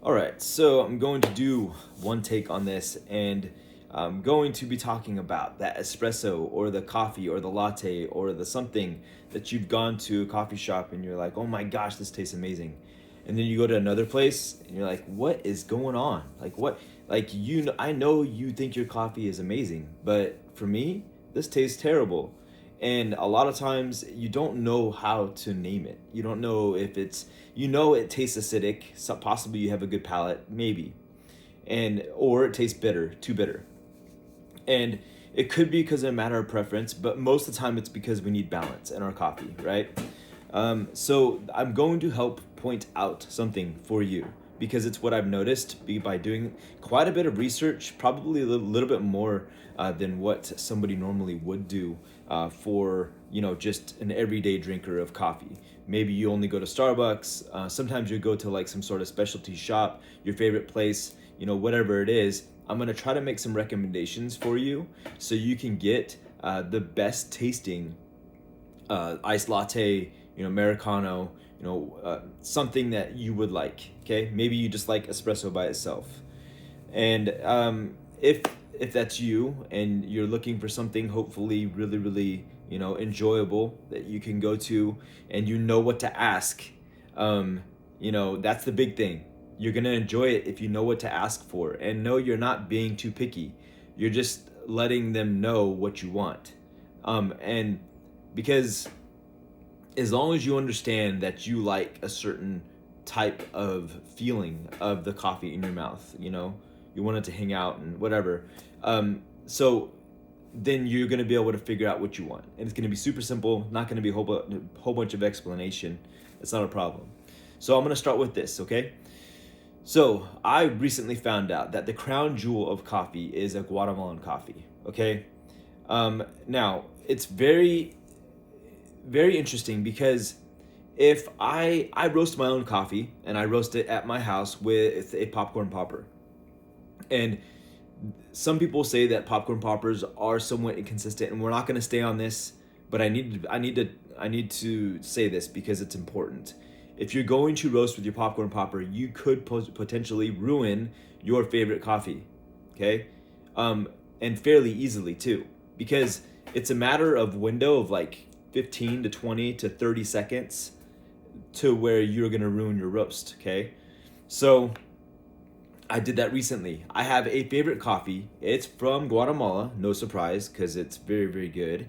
All right, so I'm going to do one take on this, and I'm going to be talking about that espresso or the coffee or the latte or the something that you've gone to a coffee shop and you're like, oh my gosh, this tastes amazing. And then you go to another place and you're like, what is going on? Like, what? Like, I know you think your coffee is amazing, but for me, this tastes terrible. And a lot of times you don't know how to name it. You don't know if it's, it tastes acidic, so possibly you have a good palate, maybe. And or it tastes bitter, too bitter. And it could be because of a matter of preference, but most of the time it's because we need balance in our coffee, right? So I'm going to help point out something for you because it's what I've noticed by doing quite a bit of research, probably a little bit more than what somebody normally would do for just an everyday drinker of coffee. Maybe you only go to Starbucks. Sometimes you go to like some sort of specialty shop, your favorite place, whatever it is. I'm gonna try to make some recommendations for you so you can get the best tasting iced latte, Americano, something that you would like. Okay, maybe you just like espresso by itself, and if that's you and you're looking for something hopefully really really enjoyable that you can go to and you know what to ask, that's the big thing. You're gonna enjoy it if you know what to ask for and know you're not being too picky. You're just letting them know what you want, and because as long as you understand that you like a certain type of feeling of the coffee in your mouth, you want it to hang out and whatever. So then you're going to be able to figure out what you want. And it's going to be super simple, not going to be a whole bunch of explanation. It's not a problem. So I'm going to start with this, okay? So I recently found out that the crown jewel of coffee is a Guatemalan coffee, okay? Now, it's very very interesting because if I roast my own coffee and I roast it at my house with a popcorn popper, and some people say that popcorn poppers are somewhat inconsistent, and we're not going to stay on this, but I need to say this because it's important. If you're going to roast with your popcorn popper, you could potentially ruin your favorite coffee, okay, and fairly easily too, because it's a matter of window of like 15 to 20 to 30 seconds to where you're going to ruin your roast, okay? So I did that recently. I have a favorite coffee. It's from Guatemala, no surprise, because it's very, very good.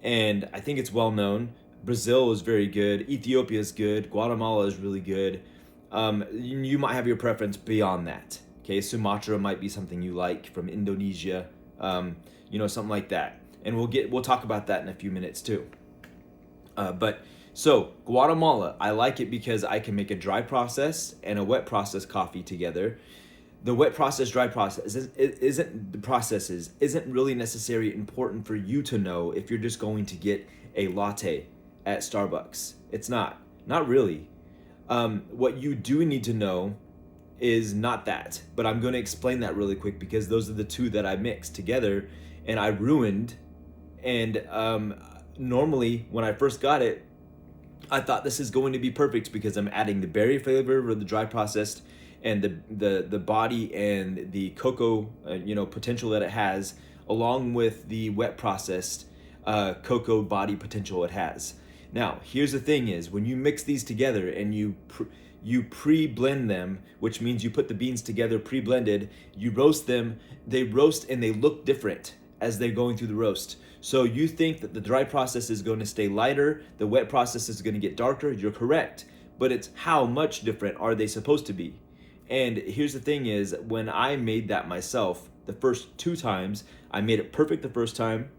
And I think it's well known. Brazil is very good. Ethiopia is good. Guatemala is really good. You might have your preference beyond that, okay? Sumatra might be something you like from Indonesia, something like that. And we'll talk about that in a few minutes too. But so Guatemala, I like it because I can make a dry process and a wet process coffee together. The wet process, dry process isn't really necessarily important for you to know if you're just going to get a latte at Starbucks. It's not really. What you do need to know is not that, but I'm going to explain that really quick because those are the two that I mixed together and I ruined. And normally when I first got it, I thought this is going to be perfect because I'm adding the berry flavor of the dry processed and the body and the cocoa potential that it has, along with the wet processed cocoa body potential it has. Now here's the thing: is when you mix these together and you pre-blend them, which means you put the beans together pre-blended, you roast them, they roast and they look different as they're going through the roast. So you think that the dry process is going to stay lighter, the wet process is going to get darker, you're correct. But it's how much different are they supposed to be? And here's the thing: is when I made that myself, the first two times, I made it perfect the first time,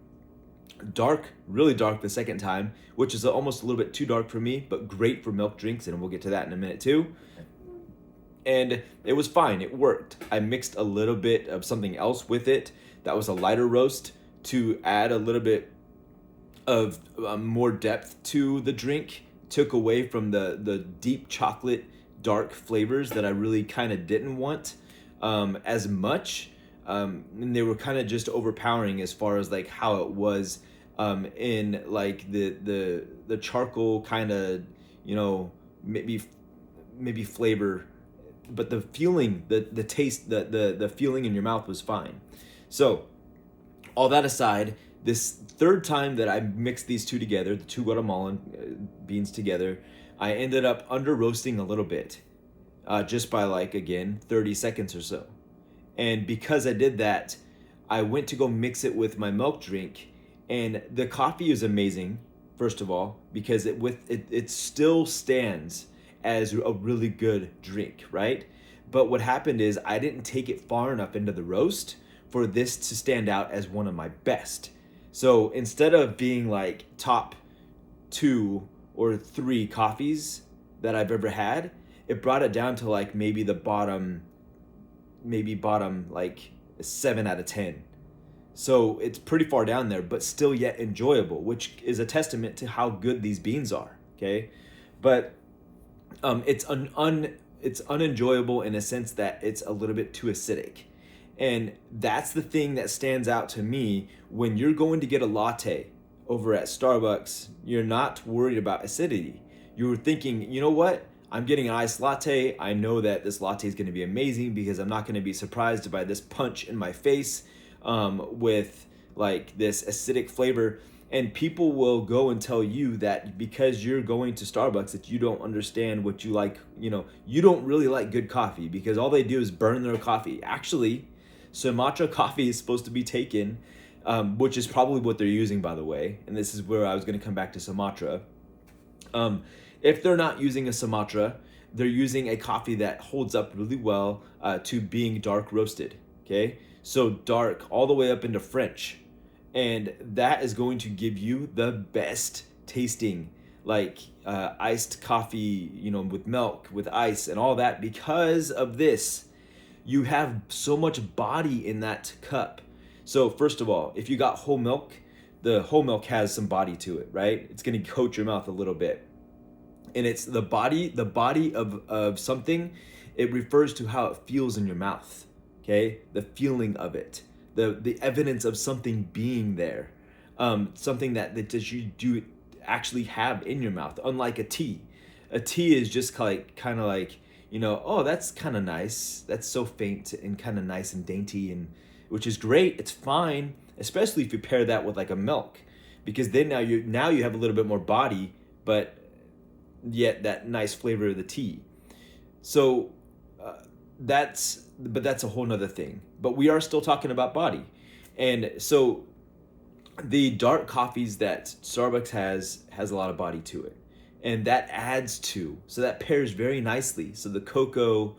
dark, really dark the second time, which is almost a little bit too dark for me, but great for milk drinks, and we'll get to that in a minute too. And it was fine, it worked. I mixed a little bit of something else with it that was a lighter roast to add a little bit of more depth to the drink, took away from the deep chocolate dark flavors that I really kind of didn't want as much, and they were kind of just overpowering as far as like how it was in like the charcoal kind of maybe flavor the feeling, the taste, the feeling in your mouth was fine. So all that aside, this third time that I mixed these two together, the two Guatemalan beans together, I ended up under roasting a little bit, just by like, again, 30 seconds or so. And because I did that, I went to go mix it with my milk drink, and the coffee is amazing, first of all, because it still stands as a really good drink, right? But what happened is I didn't take it far enough into the roast for this to stand out as one of my best. So instead of being like top 2 or 3 coffees that I've ever had, it brought it down to like maybe bottom like 7 out of 10. So it's pretty far down there, but still yet enjoyable, which is a testament to how good these beans are. Okay, but it's unenjoyable in a sense that it's a little bit too acidic. And that's the thing that stands out to me when you're going to get a latte over at Starbucks. You're not worried about acidity. You're thinking, you know what? I'm getting an iced latte. I know that this latte is going to be amazing because I'm not going to be surprised by this punch in my face with like this acidic flavor. And people will go and tell you that because you're going to Starbucks that you don't understand what you like. You know, you don't really like good coffee because all they do is burn their coffee. Actually, Sumatra coffee is supposed to be taken, which is probably what they're using, by the way. And this is where I was going to come back to Sumatra. If they're not using a Sumatra, they're using a coffee that holds up really well to being dark roasted. Okay, so dark all the way up into French. And that is going to give you the best tasting, like iced coffee, you know, with milk, with ice and all that. Because of this, you have so much body in that cup. So first of all, if you got whole milk, the whole milk has some body to it, right? It's going to coat your mouth a little bit. And it's the body of something. It refers to how it feels in your mouth, okay? The feeling of it. The evidence of something being there, something that you do actually have in your mouth. Unlike a tea is just like kind of like, you know, oh, that's kind of nice. That's so faint and kind of nice and dainty, and which is great. It's fine, especially if you pair that with like a milk, because then now you have a little bit more body, but yet that nice flavor of the tea. So that's a whole nother thing. But we are still talking about body. And so the dark coffees that Starbucks has a lot of body to it. And that adds to, so that pairs very nicely. So the cocoa,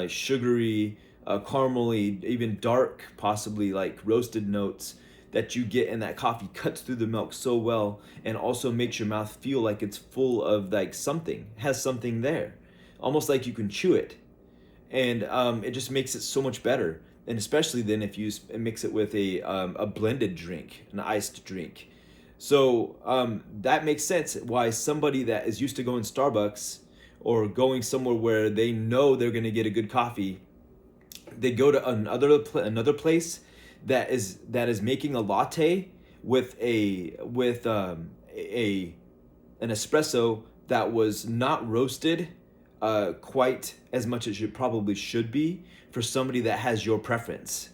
sugary, caramely, even dark, possibly like roasted notes that you get in that coffee cuts through the milk so well, and also makes your mouth feel like it's full of like something, has something there. Almost like you can chew it. And it just makes it so much better. And especially then if you mix it with a blended drink, an iced drink. So that makes sense why somebody that is used to going to Starbucks or going somewhere where they know they're going to get a good coffee, they go to another place that is making a latte with an espresso that was not roasted quite as much as it probably should be for somebody that has your preference.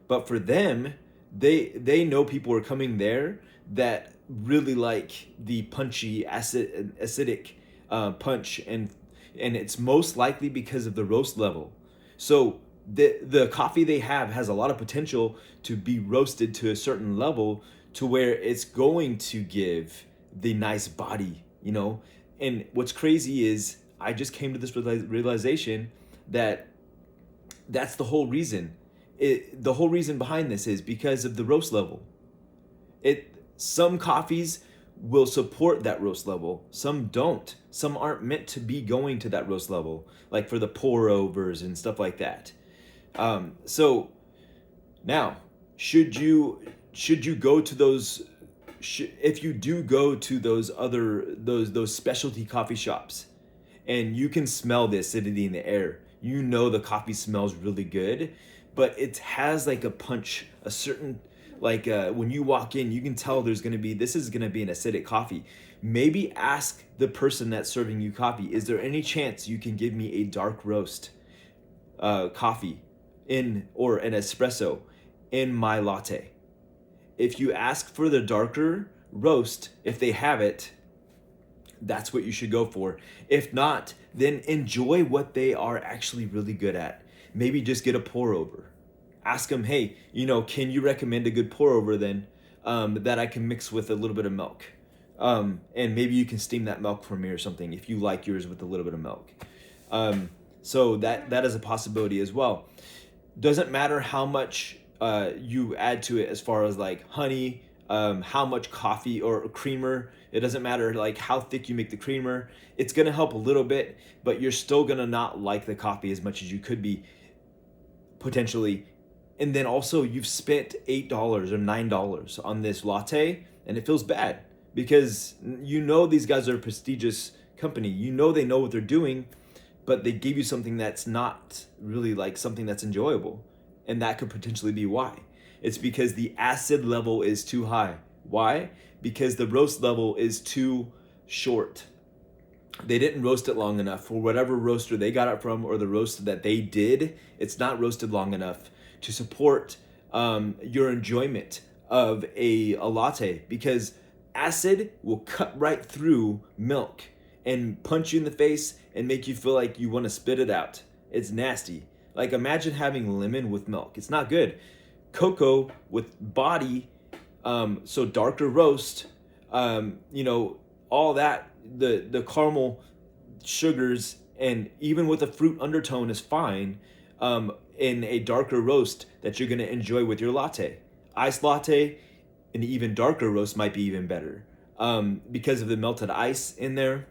But for them, they know people are coming there that really like the punchy acidic punch, and it's most likely because of the roast level. So the coffee they have has a lot of potential to be roasted to a certain level to where it's going to give the nice body, you know. And what's crazy is I just came to this realization that that's the whole reason. The whole reason behind this is because of the roast level. Some coffees will support that roast level. Some don't. Some aren't meant to be going to that roast level, like for the pour overs and stuff like that. So now, should you go to those? If you do go to those specialty coffee shops, and you can smell the acidity in the air, you know the coffee smells really good, but it has like a punch, a certain like when you walk in, you can tell this is gonna be an acidic coffee. Maybe ask the person that's serving you coffee, is there any chance you can give me a dark roast? coffee in, or an espresso in my latte. If you ask for the darker roast, if they have it, that's what you should go for. If not, then enjoy what they are actually really good at. Maybe just get a pour over. Ask them, hey, can you recommend a good pour over then, that I can mix with a little bit of milk? And maybe you can steam that milk for me or something if you like yours with a little bit of milk. So that is a possibility as well. Doesn't matter how much you add to it as far as like honey, how much coffee or creamer. It doesn't matter like how thick you make the creamer. It's gonna help a little bit, but you're still gonna not like the coffee as much as you could be potentially. And then also you've spent $8 or $9 on this latte, and it feels bad because these guys are a prestigious company. They know what they're doing, but they gave you something that's not really like something that's enjoyable. And that could potentially be why. It's because the acid level is too high. Why? Because the roast level is too short. They didn't roast it long enough. For whatever roaster they got it from, or the roaster that they did, it's not roasted long enough to support your enjoyment of a latte, because acid will cut right through milk and punch you in the face and make you feel like you want to spit it out. It's nasty. Like imagine having lemon with milk. It's not good. Cocoa with body, so darker roast, all that, the caramel sugars, and even with a fruit undertone is fine in a darker roast that you're going to enjoy with your latte. Iced latte, an even darker roast might be even better because of the melted ice in there.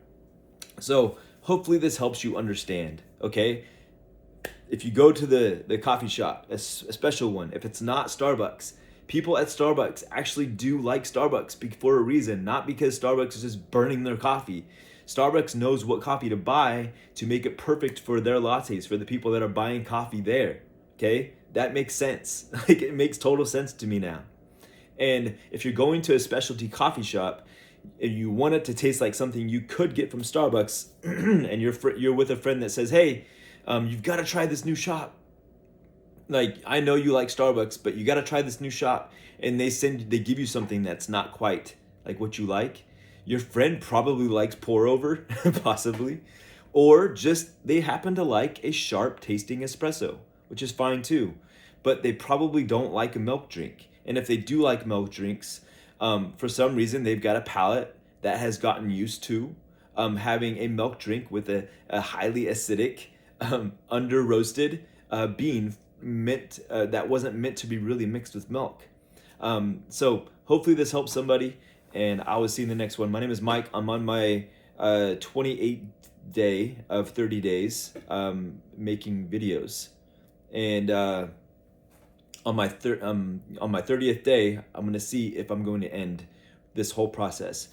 So hopefully this helps you understand, okay? If you go to the coffee shop, a special one, if it's not Starbucks, people at Starbucks actually do like Starbucks for a reason, not because Starbucks is just burning their coffee. Starbucks knows what coffee to buy to make it perfect for their lattes, for the people that are buying coffee there, okay? That makes sense. Like it makes total sense to me now. And if you're going to a specialty coffee shop and you want it to taste like something you could get from Starbucks, and you're with a friend that says, hey, you've got to try this new shop. Like, I know you like Starbucks, but you got to try this new shop. And they give you something that's not quite like what you like. Your friend probably likes pour over, possibly. Or just they happen to like a sharp tasting espresso, which is fine too. But they probably don't like a milk drink. And if they do like milk drinks, for some reason they've got a palate that has gotten used to having a milk drink with a highly acidic, under roasted bean that wasn't meant to be really mixed with milk. So hopefully this helps somebody, and I will see you in the next one. My name is Mike. I'm on my 28th day of 30 days making videos, and on my 30th day, I'm gonna see if I'm going to end this whole process.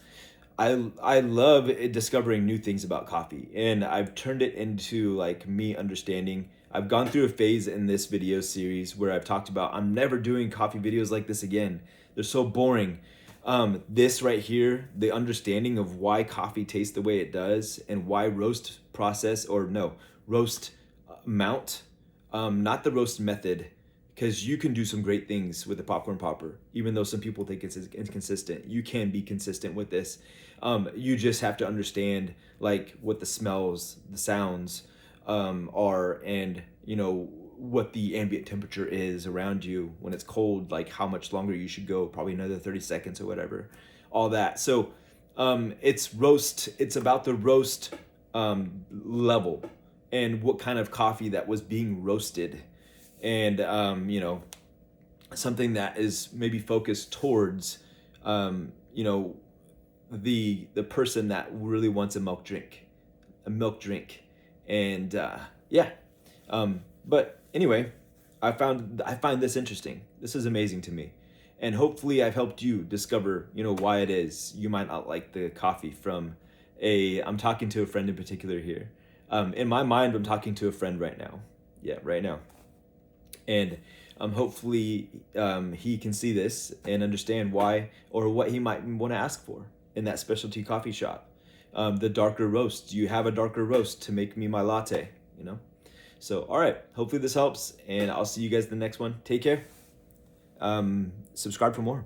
I love discovering new things about coffee, and I've turned it into like me understanding. I've gone through a phase in this video series where I've talked about I'm never doing coffee videos like this again. They're so boring. This right here, the understanding of why coffee tastes the way it does, and why roast mount, not the roast method, because you can do some great things with the popcorn popper. Even though some people think it's inconsistent, you can be consistent with this. You just have to understand like what the smells, the sounds are, and what the ambient temperature is around you when it's cold, like how much longer you should go, probably another 30 seconds or whatever, all that. So it's about the roast level and what kind of coffee that was being roasted, and something that is maybe focused towards the person that really wants a milk drink, and but anyway, I find this interesting. This is amazing to me, and hopefully I've helped you discover why it is you might not like the coffee from I'm talking to a friend in particular here. In my mind, I'm talking to a friend right now. Yeah, right now. And hopefully he can see this and understand why, or what he might want to ask for in that specialty coffee shop. The darker roast. Do you have a darker roast to make me my latte? So, all right, hopefully this helps, and I'll see you guys in the next one. Take care. Subscribe for more.